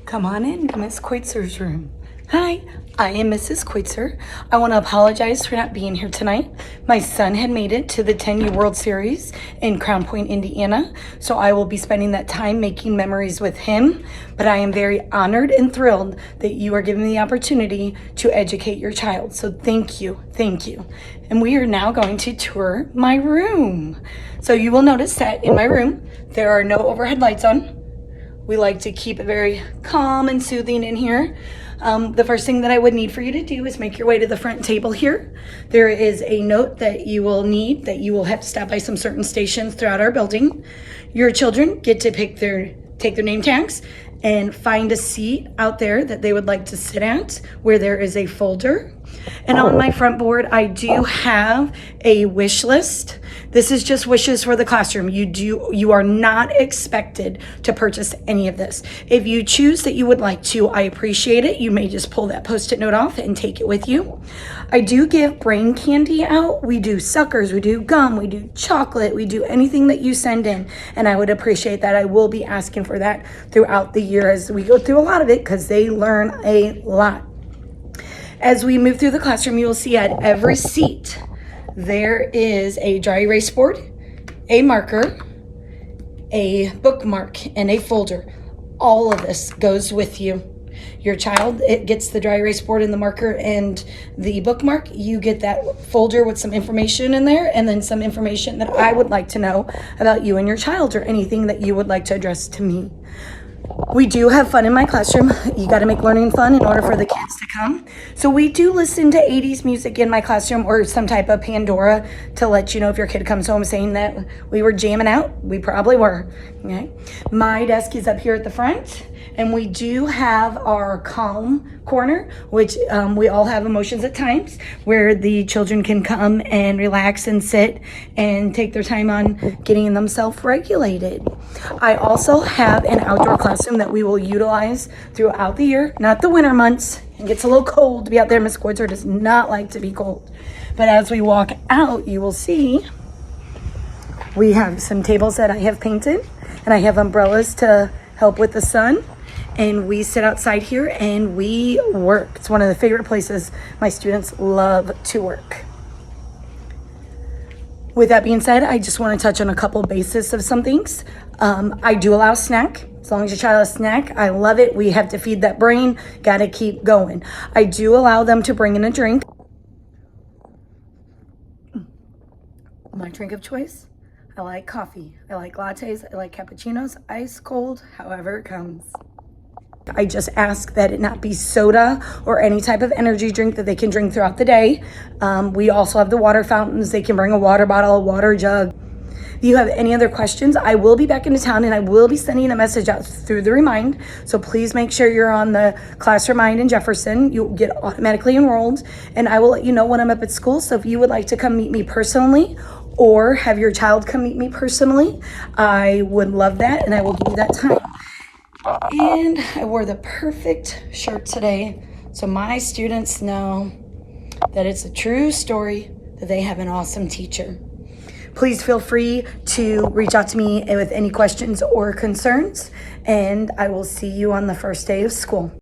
Come on in to Miss Koitzer's room. Hi, I am Mrs. Koitzer. I want to apologize for not being here tonight. My son had made it to the 10U World Series in Crown Point, Indiana, so I will be spending that time making memories with him. But I am very honored and thrilled that you are given the opportunity to educate your child. So thank you, thank you. And we are now going to tour my room. So you will notice that in my room, there are no overhead lights on. We like to keep it very calm and soothing in here. The first thing that I would need for you to do is make your way to the front table here. There is a note that you will need that you will have to stop by some certain stations throughout our building. Your children get to take their name tags and find a seat out there that they would like to sit at where there is a folder. And on my front board, I do have a wish list. This is just wishes for the classroom. You are not expected to purchase any of this. If you choose that you would like to, I appreciate it. You may just pull that Post-it note off and take it with you. I do give brain candy out. We do suckers, we do gum, we do chocolate, we do anything that you send in. And I would appreciate that. I will be asking for that throughout the year as we go through a lot of it because they learn a lot. As we move through the classroom, you will see at every seat, there is a dry erase board, a marker, a bookmark, and a folder. All of this goes with you. Your child, it gets the dry erase board and the marker and the bookmark. You get that folder with some information in there and then some information that I would like to know about you and your child or anything that you would like to address to me. We do have fun in my classroom. You got to make learning fun in order for the kids to come. So we do listen to 80s music in my classroom or some type of Pandora to let you know if your kid comes home saying that we were jamming out. We probably were. Okay. My desk is up here at the front. And we do have our calm corner, which we all have emotions at times, where the children can come and relax and sit and take their time on getting themselves regulated. I also have an outdoor classroom that we will utilize throughout the year, not the winter months. It gets a little cold to be out there. Miss Koitzer does not like to be cold. But as we walk out, you will see we have some tables that I have painted, and I have umbrellas to help with the sun. And we sit outside here and we work. It's one of the favorite places my students love to work. With that being said, I just want to touch on a couple bases of some things. I do allow snack. As long as your child has snack, I love it. We have to feed that brain, got to keep going. I do allow them to bring in a drink. My drink of choice, I like coffee. I like lattes, I like cappuccinos, ice cold, however it comes. I just ask that it not be soda or any type of energy drink that they can drink throughout the day. We also have the water fountains. They can bring a water bottle, a water jug. If you have any other questions, I will be back into town and I will be sending a message out through the Remind. So please make sure you're on the class Remind in Jefferson. You'll get automatically enrolled and I will let you know when I'm up at school. So if you would like to come meet me personally or have your child come meet me personally, I would love that and I will give you that time. And I wore the perfect shirt today so my students know that it's a true story that they have an awesome teacher. Please feel free to reach out to me with any questions or concerns, and I will see you on the first day of school.